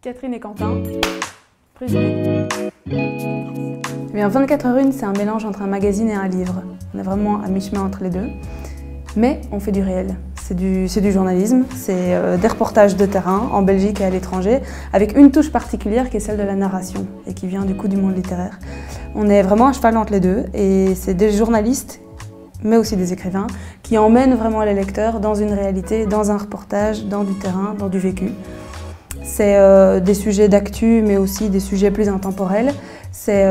Catherine et Quentin, présumés. Eh bien, 24h01, c'est un mélange entre un magazine et un livre. On est vraiment à mi-chemin entre les deux. Mais on fait du réel. C'est du journalisme, c'est des reportages de terrain en Belgique et à l'étranger, avec une touche particulière qui est celle de la narration et qui vient du coup du monde littéraire. On est vraiment à cheval entre les deux et c'est des journalistes, mais aussi des écrivains, qui emmènent vraiment les lecteurs dans une réalité, dans un reportage, dans du terrain, dans du vécu. C'est des sujets d'actu, mais aussi des sujets plus intemporels. C'est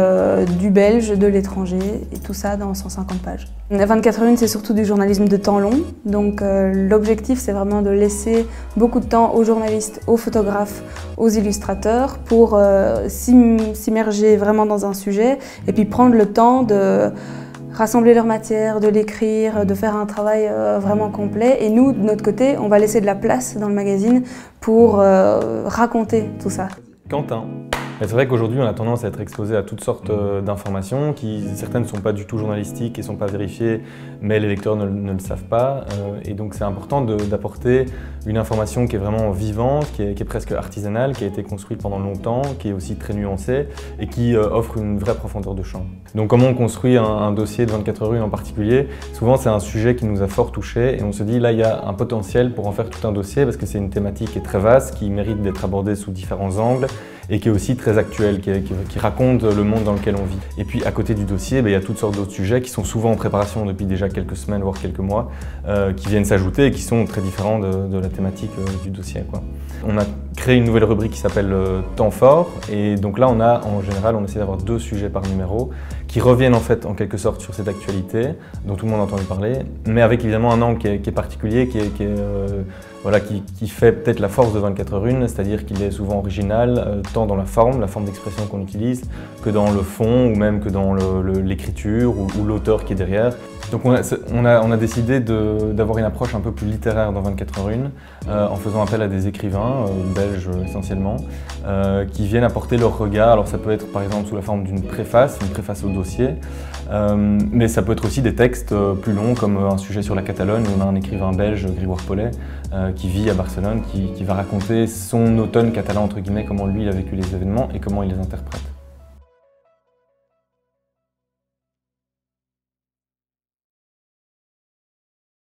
du belge, de l'étranger, et tout ça dans 150 pages. 24h01, c'est surtout du journalisme de temps long. Donc l'objectif, c'est vraiment de laisser beaucoup de temps aux journalistes, aux photographes, aux illustrateurs pour s'immerger vraiment dans un sujet et puis prendre le temps de rassembler leur matière, de l'écrire, de faire un travail vraiment complet. Et nous, de notre côté, on va laisser de la place dans le magazine pour raconter tout ça. Quentin. C'est vrai qu'aujourd'hui, on a tendance à être exposé à toutes sortes d'informations qui, certaines ne sont pas du tout journalistiques et ne sont pas vérifiées, mais les lecteurs ne le savent pas. Et donc, c'est important d'apporter une information qui est vraiment vivante, qui est presque artisanale, qui a été construite pendant longtemps, qui est aussi très nuancée et qui offre une vraie profondeur de champ. Donc, comment on construit un dossier de 24h01 en particulier? Souvent, c'est un sujet qui nous a fort touchés et on se dit là, il y a un potentiel pour en faire tout un dossier parce que c'est une thématique qui est très vaste, qui mérite d'être abordée sous différents angles et qui est aussi très actuel, qui raconte le monde dans lequel on vit. Et puis à côté du dossier, il y a toutes sortes d'autres sujets qui sont souvent en préparation depuis déjà quelques semaines, voire quelques mois, qui viennent s'ajouter et qui sont très différents de la thématique du dossier, quoi. On a créé une nouvelle rubrique qui s'appelle Temps fort, et donc là en général on essaie d'avoir 2 sujets par numéro qui reviennent en fait en quelque sorte sur cette actualité dont tout le monde a entendu parler, mais avec évidemment un angle qui est particulier, qui fait peut-être la force de 24h01, c'est-à-dire qu'il est souvent original, tant dans la forme d'expression qu'on utilise, que dans le fond, ou même que dans l'écriture ou l'auteur qui est derrière. Donc on a décidé d'avoir une approche un peu plus littéraire dans 24h01, en faisant appel à des écrivains, belges essentiellement, qui viennent apporter leur regard. Alors ça peut être par exemple sous la forme d'une préface au dossier, mais ça peut être aussi des textes plus longs, comme un sujet sur la Catalogne, où on a un écrivain belge, Grégoire Paulet, qui vit à Barcelone, qui va raconter son automne catalan, entre guillemets, comment lui il a vécu les événements et comment il les interprète.